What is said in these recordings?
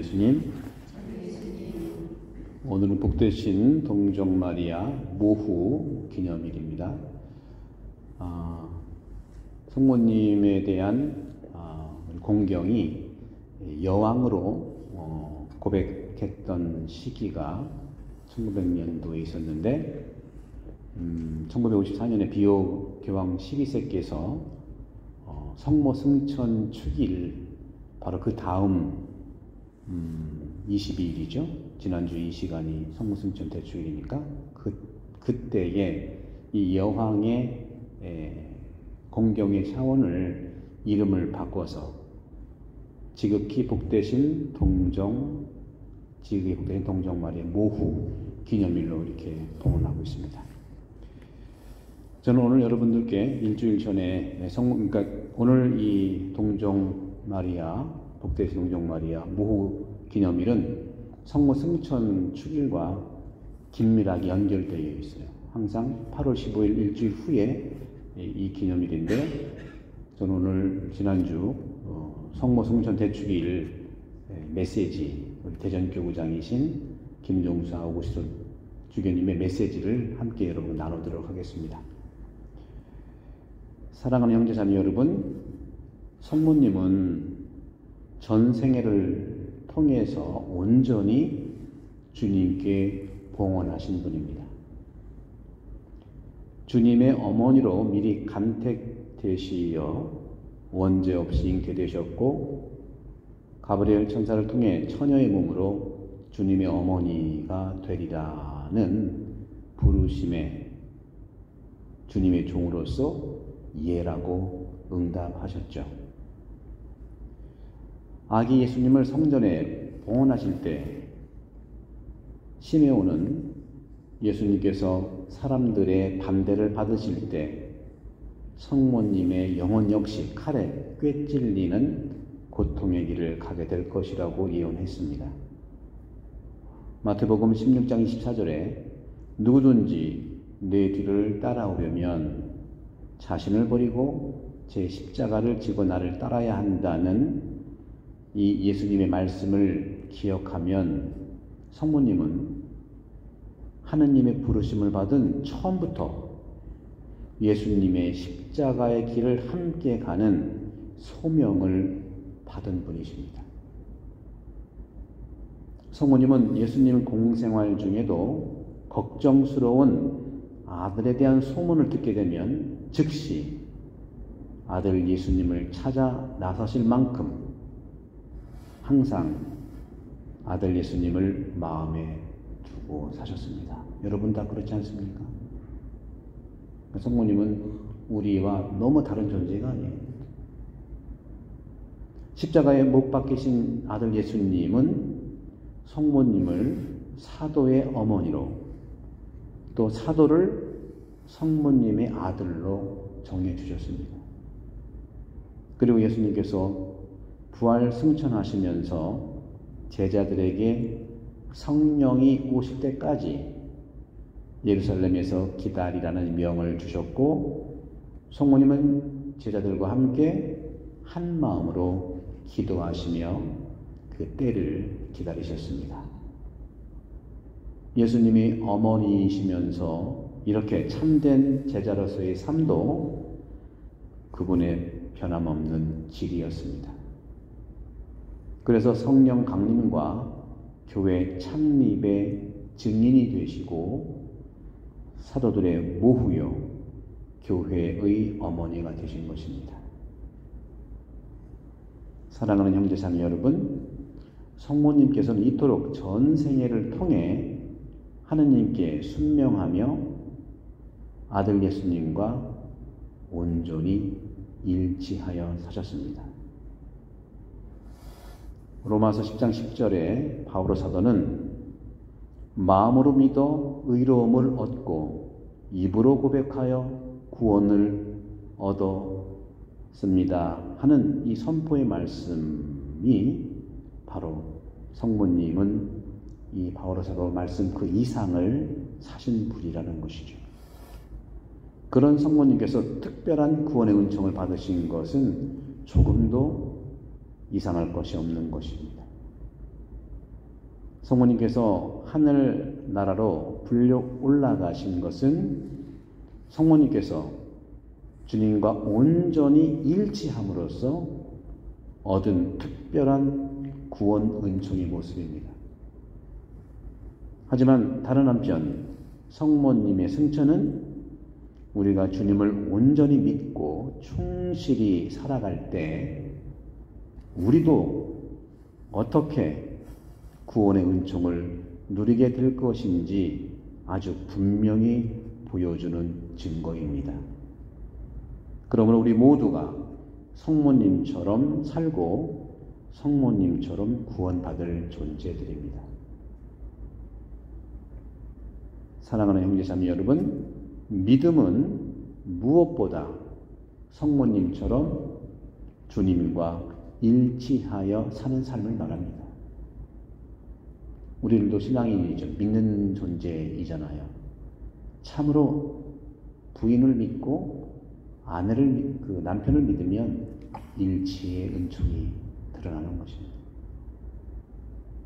예수님. 오늘은 복되신 동정 마리아 모후 기념일입니다. 성모님에 대한 공경이 여왕으로 고백했던 시기가 1900년도에 있었는데 1954년에 비오 교황 12세께서 성모 승천 축일 바로 그 다음 22일이죠. 지난주 이 시간이 성모 승천 대축일이니까 그때에 이 여왕의 공경의 차원을 이름을 바꿔서 지극히 복되신 동정 마리아 모후 기념일로 이렇게 봉헌하고 있습니다. 저는 오늘 여러분들께 일주일 전에 그러니까 오늘 이 동정 마리아 복되신 동정 마리아 모후 기념일은 성모 승천 축일과 긴밀하게 연결되어 있어요. 항상 8월 15일 일주일 후에 이 기념일인데, 저는 오늘 지난주 성모 승천 대축일 메시지, 우리 대전교구장이신 김종수 아우구스도 주교님의 메시지를 함께 여러분 나누도록 하겠습니다. 사랑하는 형제자매 여러분, 성모님은 전생애를 통해서 온전히 주님께 봉헌하신 분입니다. 주님의 어머니로 미리 간택되시어 원죄 없이 잉태되셨고, 가브리엘 천사를 통해 처녀의 몸으로 주님의 어머니가 되리라는 부르심에 주님의 종으로서 예라고 응답하셨죠. 아기 예수님을 성전에 봉헌하실 때 시메온은 예수님께서 사람들의 반대를 받으실 때 성모님의 영혼 역시 칼에 꿰찔리는 고통의 길을 가게 될 것이라고 예언했습니다. 마태복음 16장 24절에 누구든지 내 뒤를 따라오려면 자신을 버리고 제 십자가를 지고 나를 따라야 한다는 이 예수님의 말씀을 기억하면 성모님은 하느님의 부르심을 받은 처음부터 예수님의 십자가의 길을 함께 가는 소명을 받은 분이십니다. 성모님은 예수님 공생활 중에도 걱정스러운 아들에 대한 소문을 듣게 되면 즉시 아들 예수님을 찾아 나서실 만큼 항상 아들 예수님을 마음에 두고 사셨습니다. 여러분 다 그렇지 않습니까? 성모님은 우리와 너무 다른 존재가 아니에요. 십자가에 못 박히신 아들 예수님은 성모님을 사도의 어머니로, 또 사도를 성모님의 아들로 정해주셨습니다. 그리고 예수님께서 부활 승천하시면서 제자들에게 성령이 오실 때까지 예루살렘에서 기다리라는 명을 주셨고, 성모님은 제자들과 함께 한 마음으로 기도하시며 그 때를 기다리셨습니다. 예수님이 어머니이시면서 이렇게 참된 제자로서의 삶도 그분의 변함없는 질이었습니다. 그래서 성령 강림과 교회 창립의 증인이 되시고 사도들의 모후요 교회의 어머니가 되신 것입니다. 사랑하는 형제자매 여러분, 성모님께서는 이토록 전생애를 통해 하느님께 순명하며 아들 예수님과 온전히 일치하여 사셨습니다. 로마서 10장 10절에 바오로 사도는 마음으로 믿어 의로움을 얻고 입으로 고백하여 구원을 얻었습니다 하는 이 선포의 말씀이 바로 성모님은 이 바오로 사도 말씀 그 이상을 사신 분이라는 것이죠. 그런 성모님께서 특별한 구원의 은총을 받으신 것은 조금도 이상할 것이 없는 것입니다. 성모님께서 하늘나라로 불려 올라가신 것은 성모님께서 주님과 온전히 일치함으로써 얻은 특별한 구원 은총의 모습입니다. 하지만 다른 한편 성모님의 승천은 우리가 주님을 온전히 믿고 충실히 살아갈 때 우리도 어떻게 구원의 은총을 누리게 될 것인지 아주 분명히 보여주는 증거입니다. 그러므로 우리 모두가 성모님처럼 살고 성모님처럼 구원받을 존재들입니다. 사랑하는 형제자매 여러분, 믿음은 무엇보다 성모님처럼 주님과 일치하여 사는 삶을 말합니다. 우리들도 신앙인이죠. 믿는 존재이잖아요. 참으로 부인을 믿고 남편을 믿으면 일치의 은총이 드러나는 것입니다.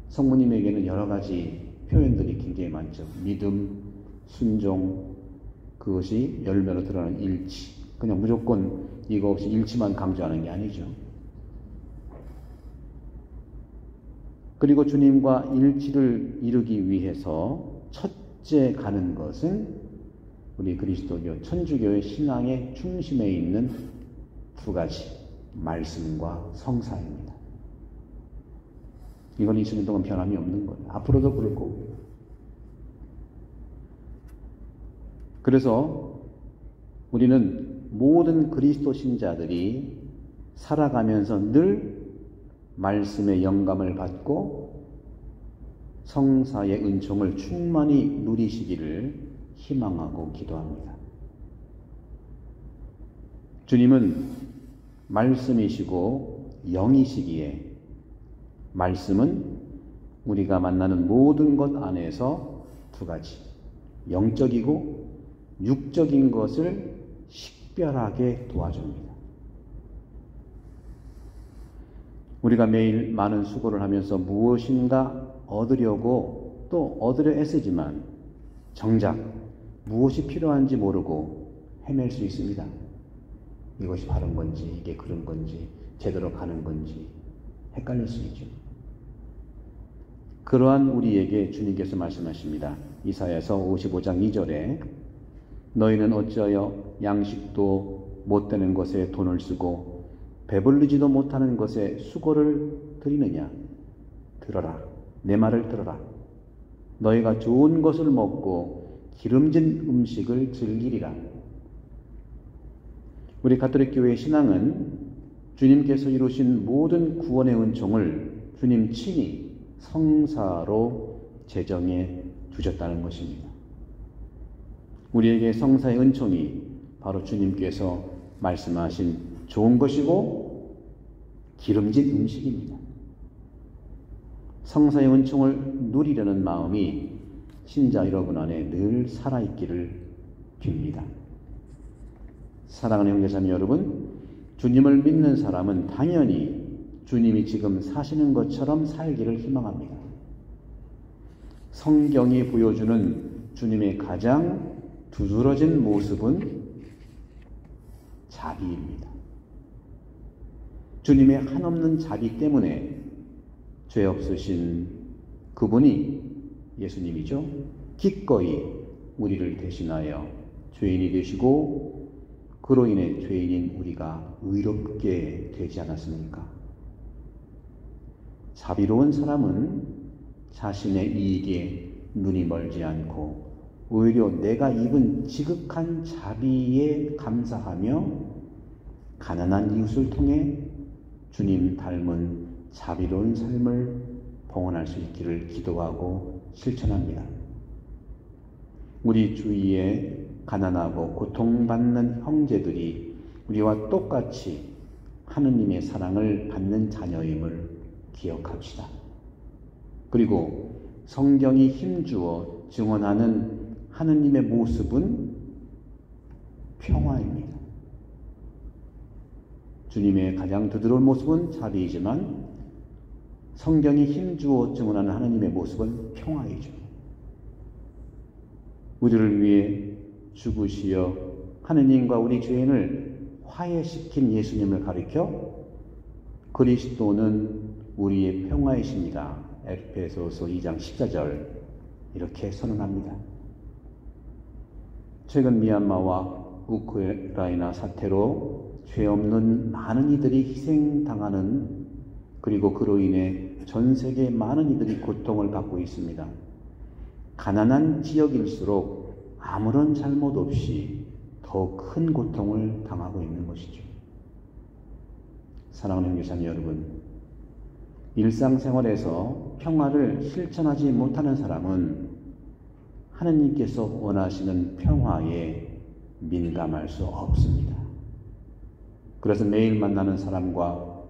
성모님에게는 여러 가지 표현들이 굉장히 많죠. 믿음, 순종, 그것이 열매로 드러나는 일치. 그냥 무조건 이거 없이 일치만 강조하는 게 아니죠. 그리고 주님과 일치를 이루기 위해서 첫째 가는 것은 우리 그리스도교 천주교의 신앙의 중심에 있는 두 가지, 말씀과 성사입니다. 이건 20년 동안 변함이 없는 거예요. 앞으로도 그럴 거고요. 그래서 우리는 모든 그리스도 신자들이 살아가면서 늘 말씀의 영감을 받고 성사의 은총을 충만히 누리시기를 희망하고 기도합니다. 주님은 말씀이시고 영이시기에 말씀은 우리가 만나는 모든 것 안에서 두 가지, 영적이고 육적인 것을 식별하게 도와줍니다. 우리가 매일 많은 수고를 하면서 무엇인가 얻으려고 또 얻으려 애쓰지만 정작 무엇이 필요한지 모르고 헤맬 수 있습니다. 이것이 바른 건지 이게 그런 건지 제대로 가는 건지 헷갈릴 수 있죠. 그러한 우리에게 주님께서 말씀하십니다. 이사야서 55장 2절에 너희는 어찌하여 양식도 못 되는 것에 돈을 쓰고 배불리지도 못하는 것에 수고를 드리느냐. 들어라. 내 말을 들어라. 너희가 좋은 것을 먹고 기름진 음식을 즐기리라. 우리 가톨릭 교회의 신앙은 주님께서 이루신 모든 구원의 은총을 주님 친히 성사로 제정해 주셨다는 것입니다. 우리에게 성사의 은총이 바로 주님께서 말씀하신 좋은 것이고 기름진 음식입니다. 성사의 은총을 누리려는 마음이 신자 여러분 안에 늘 살아있기를 빕니다. 사랑하는 형제자매 여러분, 주님을 믿는 사람은 당연히 주님이 지금 사시는 것처럼 살기를 희망합니다. 성경이 보여주는 주님의 가장 두드러진 모습은 자비입니다. 주님의 한없는 자비 때문에 죄 없으신 그분이 예수님이죠. 기꺼이 우리를 대신하여 죄인이 되시고 그로 인해 죄인인 우리가 의롭게 되지 않았습니까? 자비로운 사람은 자신의 이익에 눈이 멀지 않고 오히려 내가 입은 지극한 자비에 감사하며 가난한 이웃을 통해 주님 닮은 자비로운 삶을 봉헌할 수 있기를 기도하고 실천합니다. 우리 주위에 가난하고 고통받는 형제들이 우리와 똑같이 하느님의 사랑을 받는 자녀임을 기억합시다. 그리고 성경이 힘주어 증언하는 하느님의 모습은 평화입니다. 주님의 가장 두드러운 모습은 자비이지만 성경이 힘주어 증언하는 하나님의 모습은 평화이죠. 우리를 위해 죽으시어 하느님과 우리 죄인을 화해시킨 예수님을 가리켜 그리스도는 우리의 평화이십니다. 에베소서 2장 14절 이렇게 선언합니다. 최근 미얀마와 우크라이나 사태로 죄 없는 많은 이들이 희생당하는, 그리고 그로 인해 전 세계 많은 이들이 고통을 받고 있습니다. 가난한 지역일수록 아무런 잘못 없이 더 큰 고통을 당하고 있는 것이죠. 사랑하는 형제자매 여러분, 일상생활에서 평화를 실천하지 못하는 사람은 하느님께서 원하시는 평화에 민감할 수 없습니다. 그래서 매일 만나는 사람과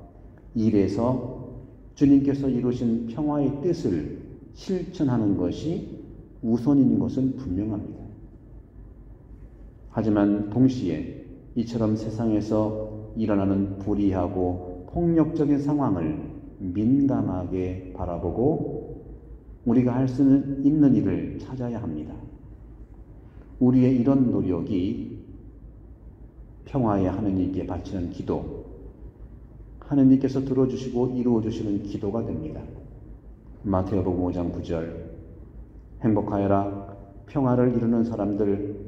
일에서 주님께서 이루신 평화의 뜻을 실천하는 것이 우선인 것은 분명합니다. 하지만 동시에 이처럼 세상에서 일어나는 불의하고 폭력적인 상황을 민감하게 바라보고 우리가 할 수 있는 일을 찾아야 합니다. 우리의 이런 노력이 평화의 하느님께 바치는 기도, 하느님께서 들어주시고 이루어주시는 기도가 됩니다. 마태복음 5장 9절, 행복하여라 평화를 이루는 사람들,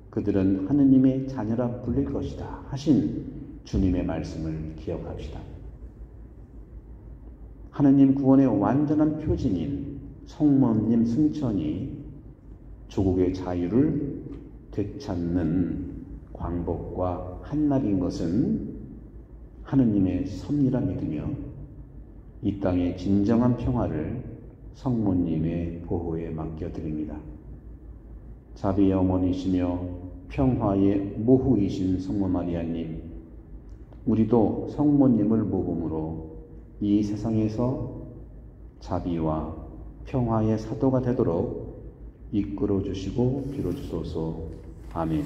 그들은 하느님의 자녀라 불릴 것이다 하신 주님의 말씀을 기억합시다. 하느님 구원의 완전한 표징인 성모님 승천이 조국의 자유를 되찾는 광복과 한날인 것은 하느님의 섭리라 믿으며 이 땅의 진정한 평화를 성모님의 보호에 맡겨드립니다. 자비의 어머니시며 평화의 모후이신 성모 마리아님, 우리도 성모님을 모범으로 이 세상에서 자비와 평화의 사도가 되도록 이끌어 주시고 빌어주소서. 아멘.